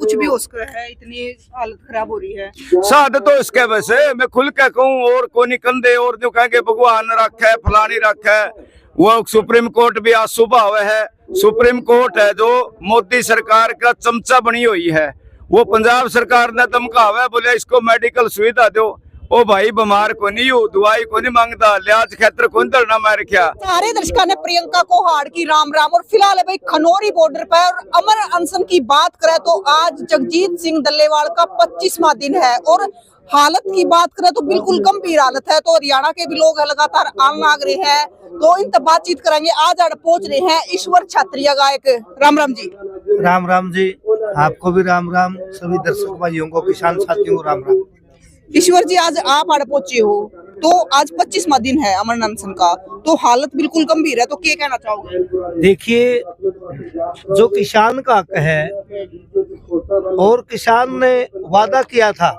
कुछ भी हो सकता है, इतनी हालत खराब हो रही है। साध तो इसके वैसे मैं खुल के कहूँ और कोनी कंधे और जो कहेंगे भगवान रखे फलानी रखे। वो सुप्रीम कोर्ट भी आज सुबह हुआ है। सुप्रीम कोर्ट है जो मोदी सरकार का चमचा बनी हुई है। वो पंजाब सरकार ने धमकावा है, बोले इसको मेडिकल सुविधा दो। ओ भाई बीमार को नहीं हो, दवाई को नहीं मांगता, लिहाज खेतर को धरना मार क्या। सारे दर्शकों ने प्रियंका को हाड़ की राम राम। और फिलहाल है भाई खनौरी बॉर्डर पर और अमर अनशन की बात करें तो आज जगजीत सिंह डल्लेवाल का 25वां दिन है और हालत की बात करें तो बिल्कुल गंभीर हालत है। तो हरियाणा के भी लोग लगातार आने लग रहे हैं, तो इनसे बातचीत करेंगे। आज पहुंच रहे हैं ईश्वर क्षत्रिय गायक। राम राम जी। राम राम जी, आपको भी राम राम, सभी दर्शक भाइयों को, किसान साथियों को राम राम। ईश्वर जी, आज आप आड़ पहुंचे हो, तो आज 25वां दिन है अमर अनशन का, तो हालत बिल्कुल गंभीर है, तो क्या कहना चाहोगे? देखिए, जो किसान का हक है और किसान ने वादा किया था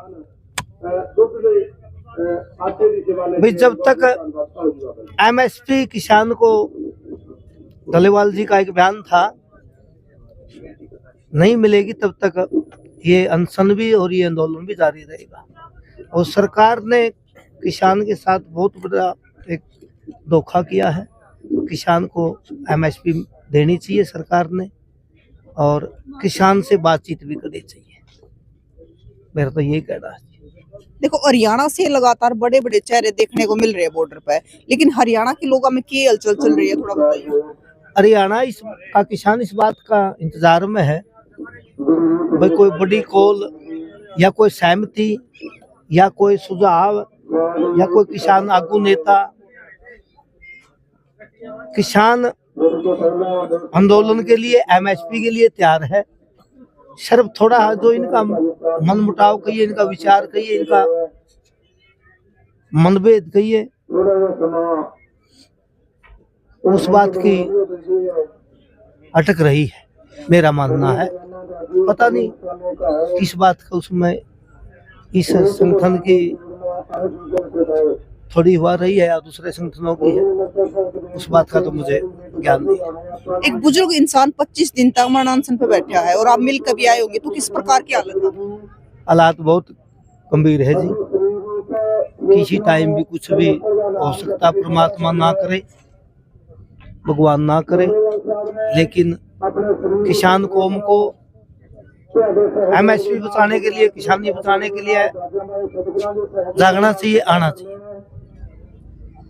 भाई, जब तक एमएसपी किसान को, डल्लेवाल जी का एक बयान था, नहीं मिलेगी तब तक ये अनशन भी और ये आंदोलन भी जारी रहेगा। और सरकार ने किसान के साथ बहुत बड़ा एक धोखा किया है। किसान को एमएसपी देनी चाहिए सरकार ने, और किसान से बातचीत भी करनी चाहिए। मेरा तो यही कहना है। देखो, हरियाणा से लगातार बड़े बड़े चेहरे देखने को मिल रहे हैं बॉर्डर पे, लेकिन हरियाणा के लोगों में क्या हलचल चल रही है, थोड़ा बताइए। हरियाणा का किसान इस बात का इंतजार में है भाई, कोई बड़ी कॉल या कोई सहमति या कोई सुझाव या कोई किसान आगू नेता किसान आंदोलन के लिए, एमएसपी के लिए तैयार है। सिर्फ थोड़ा जो इनका मन मुटाव कहिए, इनका विचार कहिए, इनका मनभेद कहिए, उस बात की अटक रही है, मेरा मानना है। पता नहीं किस बात का उसमें इस संगठन की थोड़ी हुआ रही है या दूसरे संगठनों की है, उस बात का तो मुझे ज्ञान नहीं है। एक बुजुर्ग इंसान 25 दिन तक अमर अनशन पे बैठा है और आप मिलकर भी आए होंगे, तो किस प्रकार की हालत है? हालात बहुत गंभीर है जी। किसी टाइम भी कुछ भी हो सकता, परमात्मा ना करे, भगवान ना करे, लेकिन किसान कौम को एमएसपी बचाने के लिए, किसानी बचाने के लिए जागना चाहिए, आना चाहिए।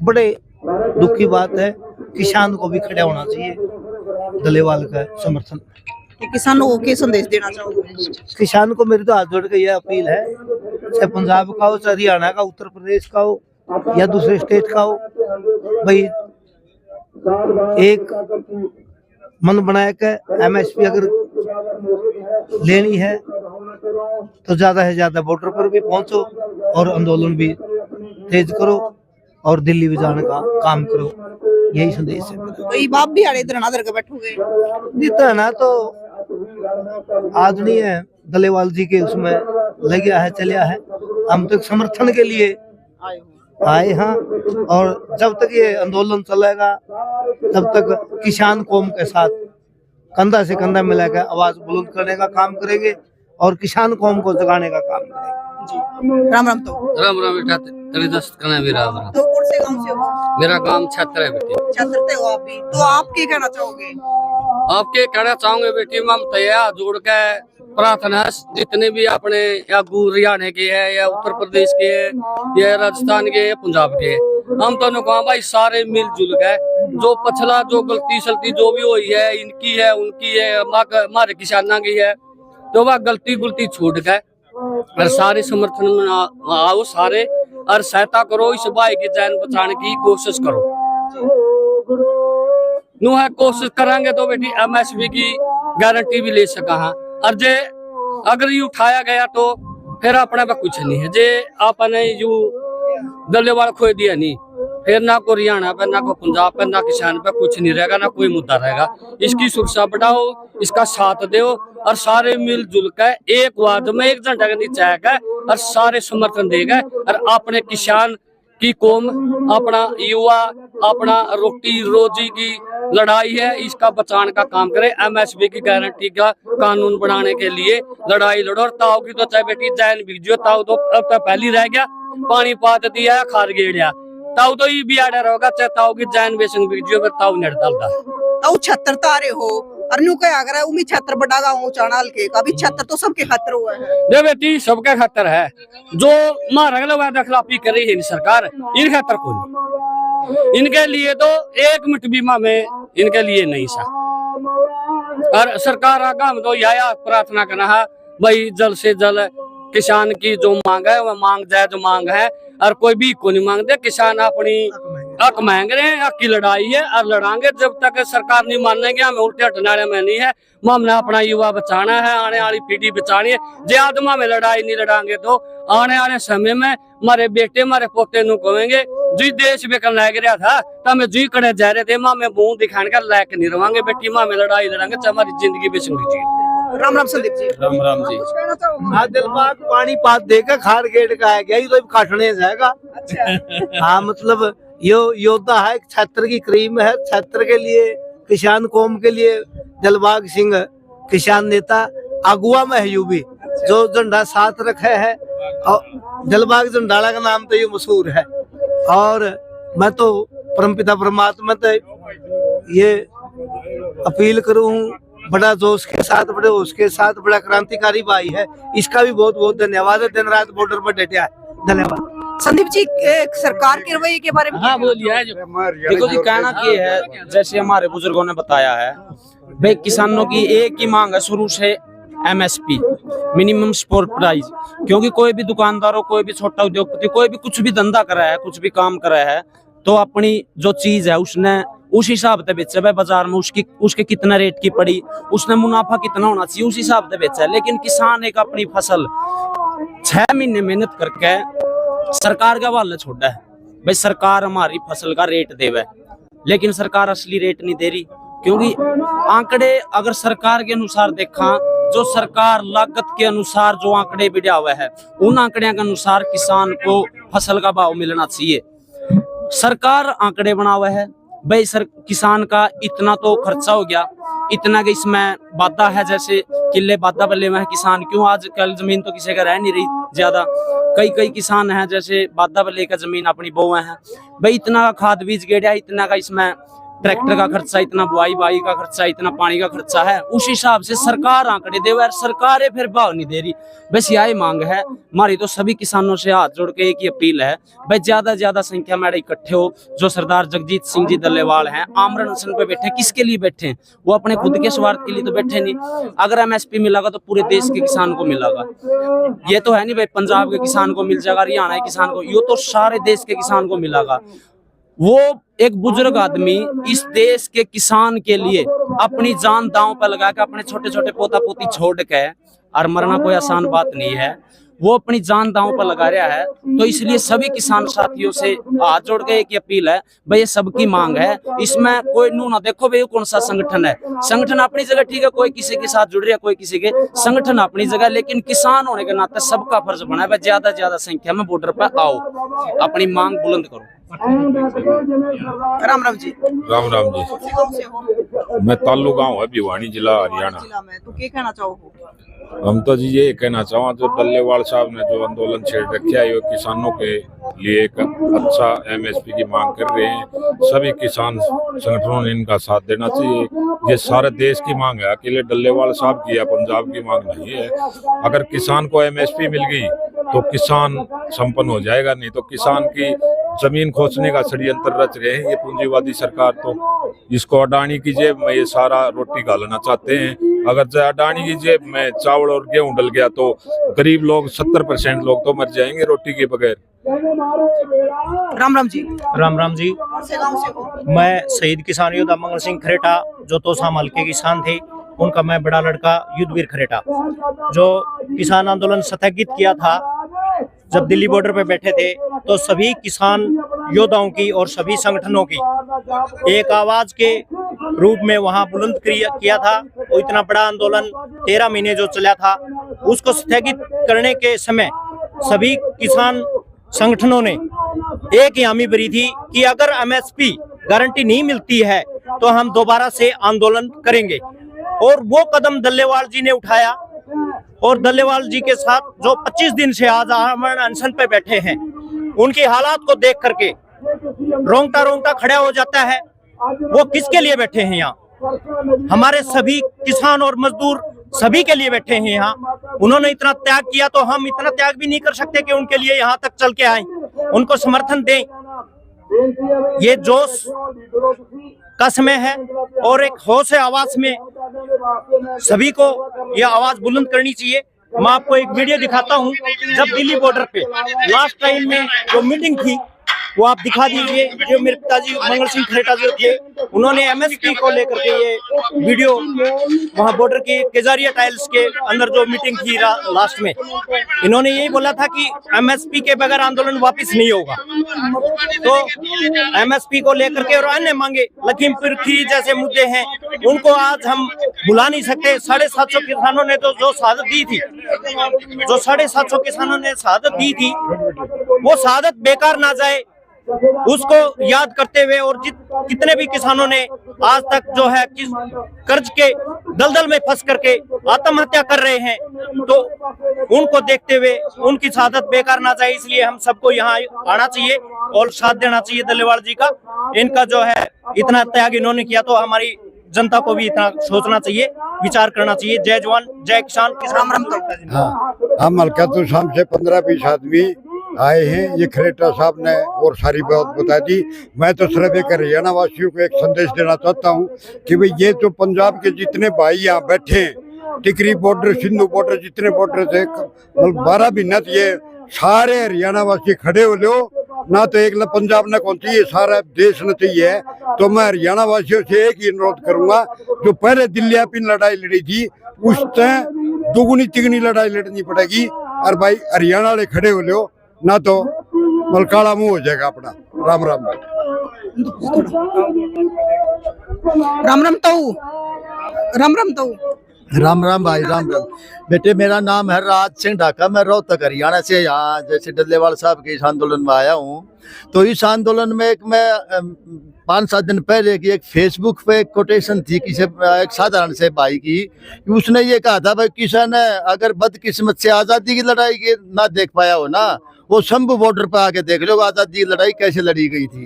बड़े दुख की बात है, किसान को भी खड़ा होना चाहिए डल्लेवाल का समर्थन। तो किसानों को क्या संदेश देना चाहोगे? किसान को मेरी तो हाथ जोड़ के यह अपील है, चाहे पंजाब का हो, चाहे हरियाणा का, उत्तर प्रदेश का हो या दूसरे स्टेट का हो, भाई एक मन बनाए के एमएसपी अगर लेनी है तो ज्यादा से ज्यादा बॉर्डर पर भी पहुंचो और आंदोलन भी तेज करो और दिल्ली भी जाने का काम करो, यही संदेश है। तो ये बाप भी आड़े धरना धर के बैठोगे? जीता ना तो आदरणीय डल्लेवाल जी के उसमें लग गया है, चलिया है। हम तो समर्थन के लिए आए हैं, और जब तक ये आंदोलन चलेगा तब तक किसान कौम के साथ कंधा से कंधा मिलाकर आवाज बुलंद करने का काम करेंगे और किसान कौम को जगाने का काम करेंगे। राम राम। तो राम राम बेटा, तेरे दस्त करना भी राम राम। तो कौन से गांव से हो? मेरा गांव छत्र है बेटी। छत्र से हो आप भी, तो आप क्या कहना चाहोगे? आपके कहना चाहूंगे बेटी, हम तैयार जोड़ के प्रार्थना, जितने भी अपने या हरियाणा के है या उत्तर प्रदेश के है या राजस्थान के या पंजाब के, हम तो कहा भाई सारे मिलजुल गए, जो पछला जो गलती सलती जो भी हुई है, इनकी है उनकी है, हमारे किसाना की है, तो वह गलती गुलती छूट गए और सारे समर्थन में आओ सारे, और सहायता करो, इस भाई की जान बचाने की कोशिश करो। नु है कोशिश करेंगे तो बेटी एमएसपी की गारंटी भी ले सका है। और जे अगर ये उठाया गया तो फिर अपने पे कुछ नहीं है, जे आपने यू डल्लेवाल खो दिया नहीं, फिर ना को हरियाणा पे, ना को पंजाब पे, ना किसान पे कुछ नहीं रहेगा, ना कोई मुद्दा रहेगा। इसकी सुरक्षा बढ़ाओ, इसका साथ दो और सारे मिलजुल कर एक वाद में 1 घंटा के नीचे आएगा और सारे समर्थन देगा और अपने किसान कि कौम अपना युवा अपना रोटी रोजी की लड़ाई है इसका बचाने का काम करे। एमएसपी की गारंटी का कानून बनाने के लिए लड़ाई लड़ो। और ताऊ की तो चाहे बेटी जैन बीजियो, ताऊ तो अब तक पहली रह गया, पानी पात दिया खार गेड़िया, ताऊ तो ये भी आडर होगा चाहे ताऊ की जैन बेसन बीजियो पर ताऊ नेट डालता। ताऊ 76 तारे हो अरनू के अगर है उमी 76 बटागा ऊंचाणाल के कभी 76 तो सबके खातर हुआ है। दे बेटी सबके खातर है, जो मार वादा खिलाफी कर रही है सरकार इन खातर को नहीं, इनके लिए तो एक मिनट बीमा में इनके लिए नहीं सा। और सरकार आगा हम तो यह प्रार्थना करना है भाई जल्द से जल्द किसान की जो मांग है वह मांग जाए, जो मांग है और कोई भी को नहीं मांगते। किसान अपनी हक मांग रहे हैं, हक की लड़ाई है और लड़ांगे जब तक सरकार नहीं मानेगी। हमें उल्टे हटने में नहीं है, हमने अपना युवा बचाना है, आने वाली पीढ़ी बचानी है। ज्यादा में लड़ाई नहीं लड़ांगे तो आने वाले समय में हमारे बेटे हमारे पोते नु कहेंगे जी देश बेकन लाग रहा था तो हमें जी कड़े जा रहे थे, माँ में मुंह दिखाने का लायक नहीं रवांगे बेटी, माँ में लड़ाई लड़ांगे चाहे हमारी जिंदगी बेच लीजिए। राम राम संदीप जी। राम राम जी। कुछ कहना चाहो? दिलबाग पानी पात देकर खार गेट का है, यही तो काटने जाएगा। अच्छा हाँ मतलब यो योद्धा है, छत्र की क्रीम है, छत्र के लिए किसान कौम के लिए दिलबाग सिंह किसान नेता अगुआ में है यूबी, जो झंडा साथ रखे है और दिलबाग झंडाला का नाम तो ये मशहूर है। और मैं तो परमपिता परमात्मा तो ये अपील करूं, बड़ा जोश के साथ बड़े होश के साथ बड़ा क्रांतिकारी भाई है, इसका भी बहुत बहुत धन्यवाद है। दिन रात बॉर्डर पर डटा है, धन्यवाद। संदीप जी सरकार के रवैये के बारे में हाँ बोलिए। देखो जी कहना की है, जैसे हमारे बुजुर्गों ने बताया है भाई किसानों की एक ही मांग है शुरू से एमएसपी मिनिमम सपोर्ट प्राइस, क्योंकि कोई भी दुकानदार हो, कोई भी छोटा उद्योगपति, कोई भी कुछ भी धंधा कर रहा है, कुछ भी काम कर रहा है तो अपनी जो चीज है उसने उस हिसाब से बेचा है बाजार में, उसके कितना रेट की पड़ी, उसने मुनाफा कितना होना चाहिए उस हिसाब से बेचा है। लेकिन किसान एक अपनी फसल 6 महीने मेहनत करके सरकार का हवाले छोड़ा है भाई सरकार हमारी फसल का रेट देवे, लेकिन सरकार असली रेट नहीं दे रही। क्योंकि आंकड़े अगर सरकार के अनुसार देखा, जो सरकार लागत के अनुसार जो आंकड़े बिड़ा हुआ है उन आंकड़े के अनुसार किसान को फसल का भाव मिलना चाहिए। सरकार आंकड़े बना हुआ है भाई किसान का इतना तो खर्चा हो गया, इतना के इसमें वादा है, जैसे किले वादा बल्ले में है किसान, क्यों आजकल जमीन तो किसी का रह नहीं रही ज्यादा, कई किसान हैं जैसे वादा बल्ले का जमीन अपनी बोए हैं भाई, इतना खाद बीज गेड़ा, इतना का इसमें ट्रैक्टर का खर्चा, इतना बुआई का खर्चा, इतना पानी का खर्चा है, उस हिसाब से सरकार आंकड़े दे, सरकार फिर भाव नहीं दे रही। बस यही मांग है हमारी, तो सभी किसानों से हाथ जोड़ के एक ही अपील है भाई ज्यादा ज्यादा संख्या में इकट्ठे हो। जो सरदार जगजीत सिंह जी डल्लेवाल हैं आमरण अनशन पे बैठे, किसके लिए बैठे? वो अपने खुद के स्वार्थ के लिए तो बैठे नहीं। अगर एमएसपी मिलेगा तो पूरे देश के किसान को मिलेगा, ये तो है नहीं भाई पंजाब के किसान को मिल जाएगा, हरियाणा के किसान को, ये तो सारे देश के किसान को मिलेगा। वो एक बुजुर्ग आदमी इस देश के किसान के लिए अपनी जान दांव पर लगा के, अपने छोटे छोटे पोता पोती छोड़ के, और मरना कोई आसान बात नहीं है, वो अपनी जान दांव पर लगा रहा है। तो इसलिए सभी किसान साथियों से हाथ जोड़ के एक अपील है भाई ये सबकी मांग है, इसमें कोई नू ना देखो भाई कौन सा संगठन है, संगठन अपनी जगह ठीक है, कोई किसी के साथ जुड़ रहा है, कोई किसी के, संगठन अपनी जगह, लेकिन किसान होने के नाते सबका फर्ज बना है ज्यादा ज्यादा संख्या में बॉर्डर पर आओ, अपनी मांग बुलंद करो। राम राम जी। राम राम जी। गाँव से हो? मैं तालू गांव है भिवानी जिला हरियाणा। जिला में तो क्या कहना चाहो? हम तो जी ये कहना चाहूँ जो डल्लेवाल साहब ने जो आंदोलन छेड़ रखा है वो किसानों के लिए एक अच्छा एमएसपी की मांग कर रहे हैं, सभी किसान संगठनों ने इनका साथ देना चाहिए। ये सारे देश की मांग है, अकेले डल्लेवाल साहब की या पंजाब की मांग नहीं है। अगर किसान को एमएसपी मिल गई तो किसान संपन्न हो जाएगा, नहीं तो किसान की जमीन खोजने का षड्यंत्र रच रहे हैं ये पूंजीवादी सरकार। तो इसको अडानी की जेब में ये सारा रोटी घालना चाहते हैं। अगर अडानी की जेब में चावल और गेहूं डल गया तो गरीब लोग 70% लोग तो मर जाएंगे रोटी के बगैर। राम राम जी। राम राम जी। कौन से गाँव से हो? मैं शहीद किसान योद्धा मंगल सिंह खरेटा जो तोसाम हल्के किसान थे, उनका मैं बड़ा लड़का युद्धवीर खरेटा, जो किसान आंदोलन स्थगित किया था जब दिल्ली बॉर्डर पे बैठे थे, तो सभी किसान योद्धाओं की और सभी संगठनों की एक आवाज के रूप में वहां बुलंद किया था। वो इतना बड़ा आंदोलन 13 महीने जो चला था, उसको स्थगित करने के समय सभी किसान संगठनों ने एक ही हामी भरी थी कि अगर एमएसपी गारंटी नहीं मिलती है तो हम दोबारा से आंदोलन करेंगे। और वो कदम डल्लेवाल जी ने उठाया और डल्लेवाल जी के साथ जो 25 दिन से आज आमरण अनशन पे बैठे हैं, उनकी हालात को देख करके रोंगटा रोंगटा खड़ा हो जाता है। वो किसके लिए बैठे हैं यहाँ? हमारे सभी किसान और मजदूर सभी के लिए बैठे हैं यहाँ। उन्होंने इतना त्याग किया तो हम इतना त्याग भी नहीं कर सकते कि उनके लिए यहाँ तक चल के आए, उनको समर्थन दें। ये जोश का समय है और एक होश आवाज में सभी को ये आवाज बुलंद करनी चाहिए। मैं आपको एक वीडियो दिखाता हूँ, जब दिल्ली बॉर्डर पे लास्ट टाइम में जो मीटिंग थी वो आप दिखा दीजिए। जो मेरे पिताजी मंगल सिंह खरेटा जो थे, उन्होंने एमएसपी को लेकर के ये वीडियो वहां बॉर्डर के केजारिया टाइल्स के अंदर जो मीटिंग थी लास्ट में, इन्होंने यही बोला था कि एमएसपी के बगैर आंदोलन वापस नहीं होगा। तो एमएसपी को लेकर के और अन्य मांगे, लखीमपुर खीरी जैसे मुद्दे हैं, उनको आज हम भुला नहीं सकते। 750 किसानों ने तो जो शहादत दी थी, जो 750 किसानों ने शहादत दी थी, वो शहादत बेकार ना जाए, उसको याद करते हुए। और कितने भी किसानों ने आज तक जो है कर्ज के दलदल में फंस करके आत्महत्या कर रहे हैं, तो उनको देखते हुए उनकी शहादत बेकार ना जाए, इसलिए हम सबको यहाँ आना चाहिए और साथ देना चाहिए डल्लेवाल जी का। इनका जो है इतना त्याग इन्होंने किया, तो हमारी जनता को भी इतना सोचना चाहिए, विचार करना चाहिए। जय जवान जय किसान। हाँ, हम मलकातुर शाम से 15-20 आदमी आए हैं। ये खरेटा साहब ने और सारी बात बता दी। मैं तो सिर्फ एक हरियाणा वासियों को एक संदेश देना चाहता हूँ कि भाई ये तो पंजाब के जितने भाई यहाँ बैठे हैं, टिकरी बॉर्डर, सिंधु बॉर्डर, जितने बॉर्डर थे 12 महीना, ये सारे हरियाणा वासी खड़े हो लो ना। तो एक पंजाब ने कौन चाहिए, सारा देश ने चाहिए। तो मैं हरियाणा वासियों से एक ही अनुरोध करूंगा, जो पहले दिल्ली पिन लड़ाई लड़ी थी, उस तय दुगुनी तिगुनी लड़ाई लड़नी पड़ेगी। और भाई हरियाणा वाले खड़े हो लो, ना तो मलकाला मुंह हो जाएगा अपना। राम राम भाई। राम राम ताऊ, राम राम ताऊ। राम राम भाई, राम राम बेटे। मेरा नाम है राज सिंह ढाका, मैं रोहतक हरियाणा से यहाँ जैसे डल्लेवाल साहब के इस आंदोलन में आया हूँ। तो इस आंदोलन में एक मैं 5-7 दिन पहले की एक फेसबुक पे एक कोटेशन थी किसी एक साधारण से भाई की, उसने ये कहा था, भाई किसान अगर बदकिस्मत से आज़ादी की लड़ाई के ना देख पाया हो ना, वो शंभू बॉर्डर पर आके देख लो आज़ादी की लड़ाई कैसे लड़ी गई थी।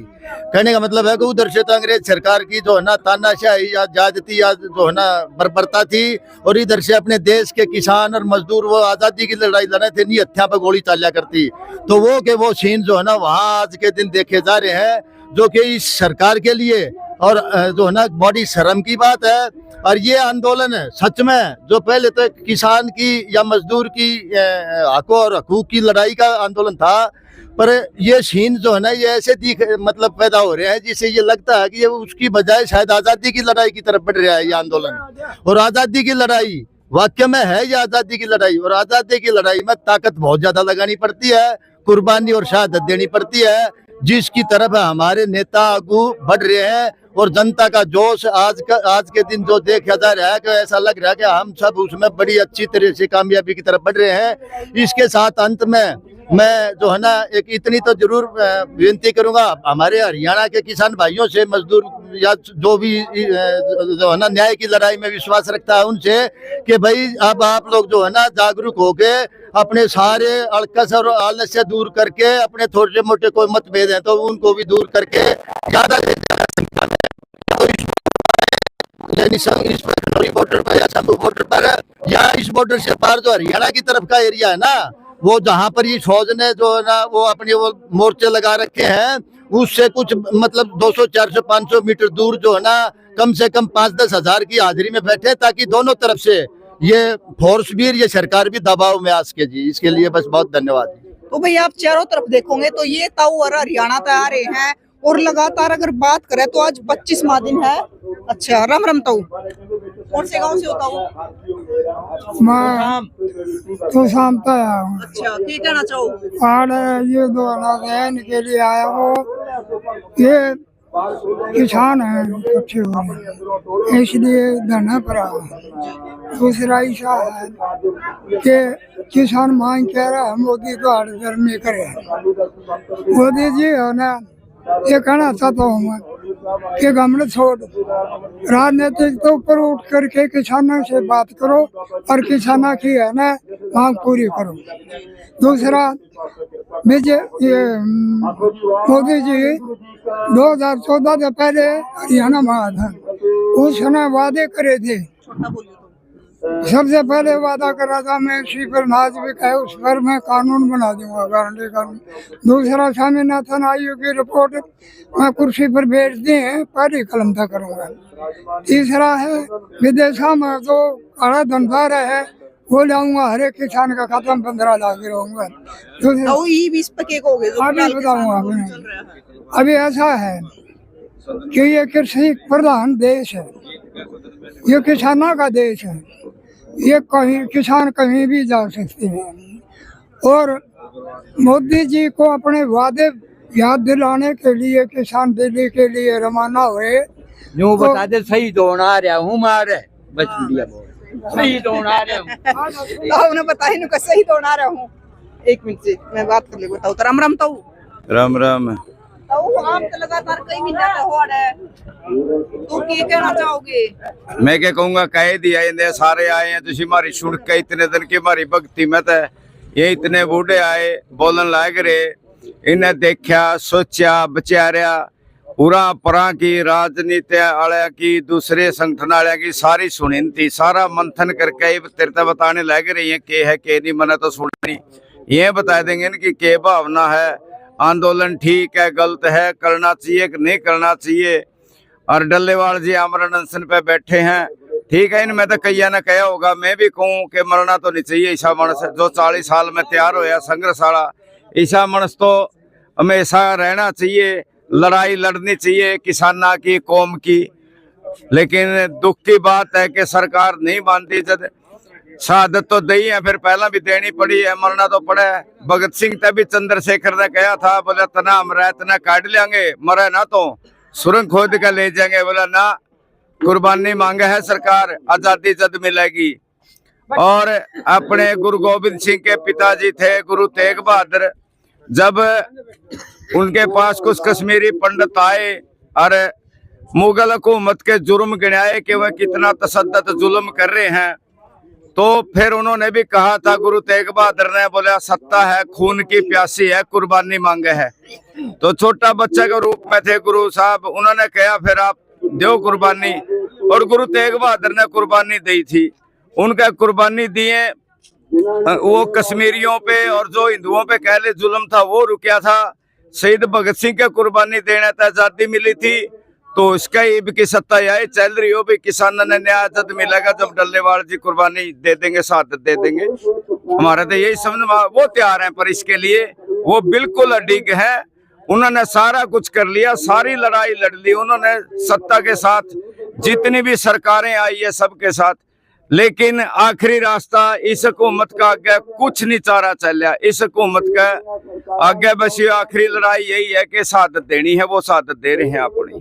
कहने का मतलब है कि उधर से तो अंग्रेज सरकार की जो है ना तानाशाही या ज्यादती या जो है ना बर्बरता थी, और इधर से अपने देश के किसान और मजदूर वो आज़ादी की लड़ाई लड़े थे, नहीं हत्या पर गोली चालिया करती। तो वो सीन जो है ना वहाँ आज के दिन देखे जा रहे हैं, जो कि इस सरकार के लिए और जो है ना बड़ी शर्म की बात है। और ये आंदोलन है सच में, जो पहले तो किसान की या मजदूर की हकों और हकूक की लड़ाई का आंदोलन था, पर ये सीन जो है ना ये ऐसे मतलब पैदा हो रहे हैं जिससे ये लगता है कि ये उसकी बजाय शायद आज़ादी की लड़ाई की तरफ बढ़ रहा है ये आंदोलन। और आज़ादी की लड़ाई वाकई में है ये आज़ादी की लड़ाई, और आज़ादी की लड़ाई में ताकत बहुत ज्यादा लगानी पड़ती है, कुर्बानी और शहादत देनी पड़ती है, जिसकी तरफ हमारे नेता आगू बढ़ रहे हैं। और जनता का जोश आज के दिन जो देखा जा रहा है कि ऐसा लग रहा है कि हम सब उसमें बड़ी अच्छी तरह से कामयाबी की तरफ बढ़ रहे हैं। इसके साथ अंत में मैं जो है ना एक इतनी तो जरूर विनती करूंगा हमारे हरियाणा के किसान भाइयों से, मजदूर या जो भी जो है ना न्याय की लड़ाई में विश्वास रखता है उनसे, कि भाई अब आप लोग जो है ना जागरूक होके अपने सारे अड़कस और आलस्य दूर करके, अपने थोड़े मोटे कोई मतभेद हैं तो उनको भी दूर करके ज्यादा से ज्यादा संख्या में इस बॉर्डर पर या शंभू बॉर्डर पर या इस बॉर्डर से पार जो हरियाणा की तरफ का एरिया है ना, वो जहाँ पर ये फौज ने जो है ना वो अपने वो मोर्चे लगा रखे हैं, उससे कुछ मतलब 200, 400, 500 मीटर दूर जो है ना कम से कम 5-10 हजार की हाजिरी में बैठे, ताकि दोनों तरफ से ये फोर्स भी ये सरकार भी दबाव में आ सके जी। इसके लिए बस बहुत धन्यवाद। तो भाई आप चारों तरफ देखोगे तो ये ताऊ और हरियाणा तक आ रहे हैं, और लगातार अगर बात करें तो आज 25वां दिन है। अच्छा, राम राम ताऊ, कौन से गांव से हो ताऊ? मैं तो शाम तक आया हूँ। अच्छा, क्या कहना चाहो? और ये दो अनाथ के लिए आया हूँ, ये किसान है इकट्ठे हुए, इसलिए धरना पड़ा। दूसरा ऐसा है कि किसान मांग कह रहा है मोदी तो हड़दर नहीं करे। मोदी जी है ना, ये कहना चाहता हूँ मैं कि हमने छोड़ राजनीतिक तो ऊपर उठ करके किसानों से बात करो और किसानों की है ना मांग पूरी करो। दूसरा मोदी जी 2014 से पहले हरियाणा में आया था, उसने वादे करे थे। सबसे पहले वादा करा था मैं इसी पर नाज भी कहे उस पर मैं कानून बना दूंगा, गारंटी कानून। दूसरा स्वामीनाथन आयोग की रिपोर्ट मैं कुर्सी पर बैठ दी है, पहली कलम तक करूंगा। तीसरा है विदेशों में जो काला धंधा है वो लाऊंगा, हर एक किसान का खाता में 15 लाख रहूंगा। अभी बताऊंगा आपने। अभी ऐसा है कि ये कृषि प्रधान देश है, ये किसानों का देश है, ये कहीं किसान कहीं भी जा सकते हैं। और मोदी जी को अपने वादे याद दिलाने के लिए किसान दिल्ली के लिए रवाना हुए। यूं बता दे सही दौड़ा रहा हूँ मारे बच मीडिया सही दौड़ा रहा हूँ। उन्हें बताया नहीं सही दौड़ा रहा हूँ। एक मिनट से मैं बात कर ले, बताओ राम राम। ताऊ राम राम। आम तो लगातार कई महीना हो रहा है, तो क्या कहना चाहोगे? मैं क्या कहूँगा, कह दिया इन्हें सारे आए हैं तुझी मारी सुन के इतने दिन की मारी भक्ति में तो ये इतने बूढ़े आए बोलन लाग रहे, इन्हें देखा सोचा बचारिया पूरा परा की राजनीति आलिया की दूसरे संगठन आलिया की सारी सुनी थी, सारा मंथन करके तेरे बताने लग रही है के है के नहीं, मैंने तो सुनी ये बता देंगे कि के भावना है, आंदोलन ठीक है गलत है, करना चाहिए कि नहीं करना चाहिए। और डल्लेवाल जी आमरण अनशन पे बैठे हैं, ठीक है इनमें तो कई ने कहा होगा, मैं भी कहूँ कि मरना तो नहीं चाहिए ईसा मणस जो 40 साल में तैयार होया संघर्ष वाला। ईसा मणस तो हमेशा रहना चाहिए, लड़ाई लड़नी चाहिए किसाना की कौम की। लेकिन दुख की बात है कि सरकार नहीं मानती, जब शहादत तो दी है फिर पहला भी देनी पड़ी है, मरना तो पड़ा है। भगत सिंह तभी चंद्रशेखर ने कहा था, बोला तना मरा तना काट लेंगे, मरे ना तो सुरंग खोद कर ले जाएंगे, बोला ना कुर्बानी मांगे है सरकार, आजादी जद मिलेगी। और अपने गुरु गोविंद सिंह के पिताजी थे गुरु तेग बहादुर, जब उनके पास कुछ कश्मीरी पंडित आए और मुगल हुकूमत के जुर्म गिनाए कि वह कितना तशद्दुद जुल्म कर रहे हैं, तो फिर उन्होंने भी कहा था गुरु तेग बहादुर ने, बोला सत्ता है खून की प्यासी है कुर्बानी मांगे है। तो छोटा बच्चा के रूप में थे गुरु साहब, उन्होंने कहा फिर आप दो कुर्बानी, और गुरु तेग बहादुर ने कुर्बानी दी थी। उनका कुर्बानी दिए वो कश्मीरियों पे और जो हिंदुओं पे कहले जुल्म था वो रुकिया था। शहीद भगत सिंह के कुर्बानी देने तक आजादी मिली थी, तो इसका ये भी की सत्ता यही चल रही हो भी किसानों ने न्याय जब मिलेगा जब डल्लेवाल जी कुर्बानी दे देंगे, शहादत दे देंगे। हमारा तो यही समझ वो तैयार हैं, पर इसके लिए वो बिल्कुल अडिग है। उन्होंने सारा कुछ कर लिया, सारी लड़ाई लड़ ली उन्होंने सत्ता के साथ, जितनी भी सरकारें आई है सबके साथ। लेकिन आखिरी रास्ता इस हुकूमत का आगे कुछ नहीं चारा चलिया, इस हुकूमत का आगे बस ये आखिरी लड़ाई यही है कि शहादत देनी है, वो शहादत दे रहे हैं अपनी।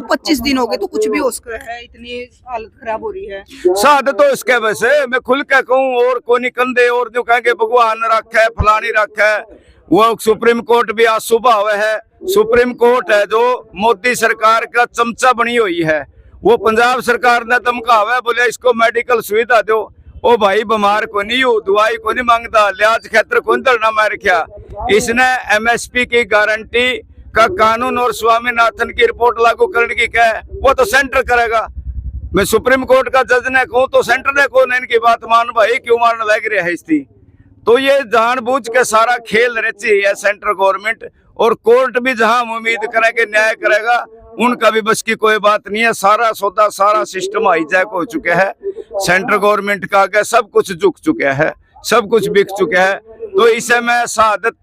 25 दिन हो गए तो कुछ भी हो सकता है, इतनी हालत खराब हो रही है। शहादत तो इसके वैसे मैं खुल के कहूँ और कोनी कंधे और जो कहेंगे भगवान रखा है फलानी रखा है, वो सुप्रीम कोर्ट भी आज सुबह हुआ है। सुप्रीम कोर्ट है जो मोदी सरकार का चमचा बनी हुई है, वो पंजाब सरकार ने धमकावा, बोले इसको मेडिकल सुविधा दो। ओ भाई बीमार को नहीं हो, दवाई को नहीं मांगता, लिहाज क्षेत्र को धरना मार क्या। इसने एमएसपी की गारंटी का कानून और स्वामीनाथन की रिपोर्ट लागू करने की क्या है, वो तो सेंटर करेगा। मैं सुप्रीम कोर्ट का जज ने कहूँ तो सेंटर ने कौन इनकी बात मान, भाई क्यों मारने लग रही है इसकी। तो ये जानबूझ के सारा खेल रची है सेंट्रल गवर्नमेंट, और कोर्ट भी जहां हम उम्मीद करें कि न्याय करेगा उनका भी बस की कोई बात नहीं है। सारा सौदा सारा सिस्टम हाईजैक हो चुका है, सेंट्रल गवर्नमेंट का आगे सब कुछ झुक चुका है, सब कुछ बिक चुका है। तो इसे मैं शहादत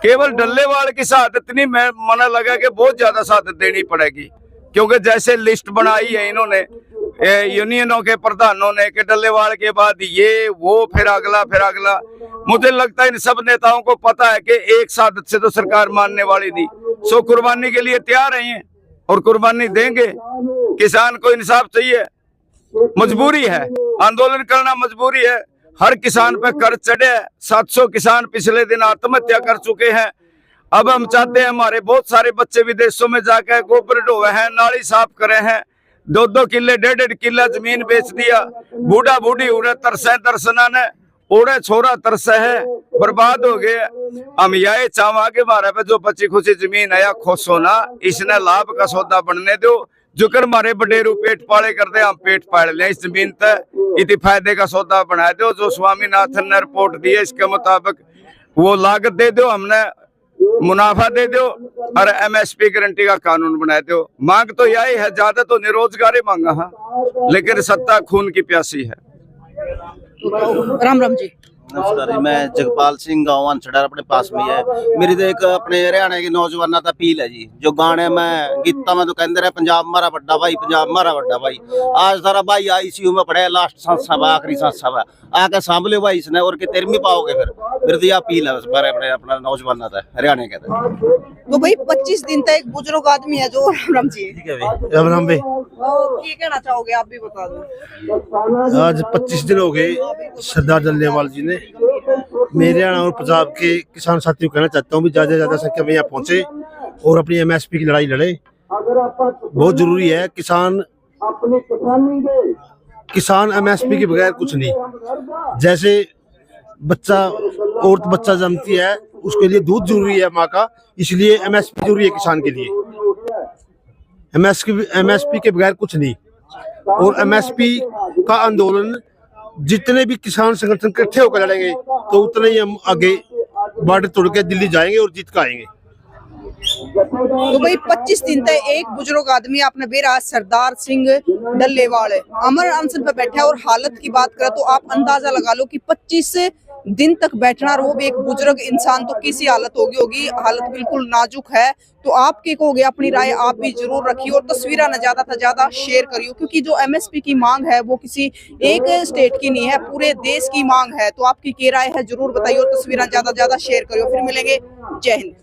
केवल डल्लेवाल की शहादत नहीं, मैं मना लगा कि बहुत ज्यादा शहादत देनी पड़ेगी, क्योंकि जैसे लिस्ट बनाई है इन्होंने यूनियनों के प्रधानों ने कि डल्लेवाल के बाद ये वो फिर अगला। मुझे लगता है इन सब नेताओं को पता है कि एक शहादत से तो सरकार मानने वाली थी, सो कुर्बानी के लिए तैयार हैं और कुर्बानी देंगे। किसान को इंसाफ चाहिए, मजबूरी है, आंदोलन करना मजबूरी है। हर किसान पे कर्ज चढ़े। 700 किसान पिछले दिन आत्महत्या कर चुके हैं। अब हम चाहते हैं हमारे बहुत सारे बच्चे विदेशों में जाकर गोबर ढोए हैं, नाली साफ करे हैं, 2-2 किले 1.5 किला जमीन बेच दिया। बूढ़ा बूढ़ी उड़े तरसे दर्शना ने, ओड़े छोरा तरसे है, बर्बाद हो गए। हम यही चाहवा के हमारे पे जो बची खुशी जमीन है या खोसो ना, इसने लाभ का सौदा बनने दो। जुकर हमारे बडेरू पेट पाले कर दे, हम पेट पाल ले इस जमीन तक, इतनी फायदे का सौदा बना दो। जो स्वामीनाथन ने रिपोर्ट दी है इसके मुताबिक वो लागत दे दो, हमने मुनाफा दे दो और MSP गारंटी का कानून बना दो। मांग तो यही है, ज्यादा तो निरोजगारी मांगा है, लेकिन सत्ता खून की प्यासी है। राम राम जी। नमस्कार जी, मैं जगपाल सिंह गाँव अंसड़ा अपने पास में है। मेरी तो एक अपने हरियाणा के नौजवानों का अपील है जी, जो गाने में गीता में तो कहते रहे पंजाब मारा बड़ा भाई, पंजाब मारा बड़ा भाई। आज सारा भाई ICU में पड़े, लास्ट सांस है, आखिरी सांस है, आके सांभले भाई इसने और कि तेरमी पाओगे फिर। मेरी तो यह अपील है पर अपना नौजवान था हरियाणा के। तो भाई 25 दिन तक एक बुजुर्ग आदमी है जो राम जी, ठीक है भाई, राम राम भाई, क्या कहना चाहोगे आप भी बता दो। आज 25 दिन हो गए सरदार डल्लेवाल जी ने। मेरे हरियाणा और पंजाब के किसान साथियों को कहना चाहता हूँ भी ज्यादा से ज्यादा संख्या में यहाँ पहुंचे और अपनी MSP की लड़ाई लड़े। बहुत जरूरी है। किसान MSP के बगैर कुछ नहीं। जैसे औरत बच्चा जमती है उसके लिए दूध जरूरी है माँ का, इसलिए MSP जरूरी है किसान के लिए। MSP के बगैर कुछ नहीं। और MSP का आंदोलन जितने भी किसान संगठन इकट्ठे होकर लड़ेंगे तो उतने ही हम आगे बॉर्डर तोड़ के दिल्ली जाएंगे और जीत कर आएंगे। तो भाई 25 दिन तक एक बुजुर्ग आदमी आपने बेरा सरदार सिंह डल्लेवाल अमर अनशन पे बैठा है और हालत की बात करें तो आप अंदाजा लगा लो कि 25 दिन तक बैठना और वो भी एक बुजुर्ग इंसान तो किसी हालत होगी। हालत बिल्कुल नाजुक है। तो आप क्या कहोगे, अपनी राय आप भी जरूर रखिए और तस्वीरें न ज्यादा से ज्यादा शेयर करियो, क्योंकि जो MSP की मांग है वो किसी एक स्टेट की नहीं है, पूरे देश की मांग है। तो आपकी क्या राय है जरूर बताइए और तस्वीरें ज्यादा से ज्यादा शेयर करियो। फिर मिलेंगे, जय हिंद।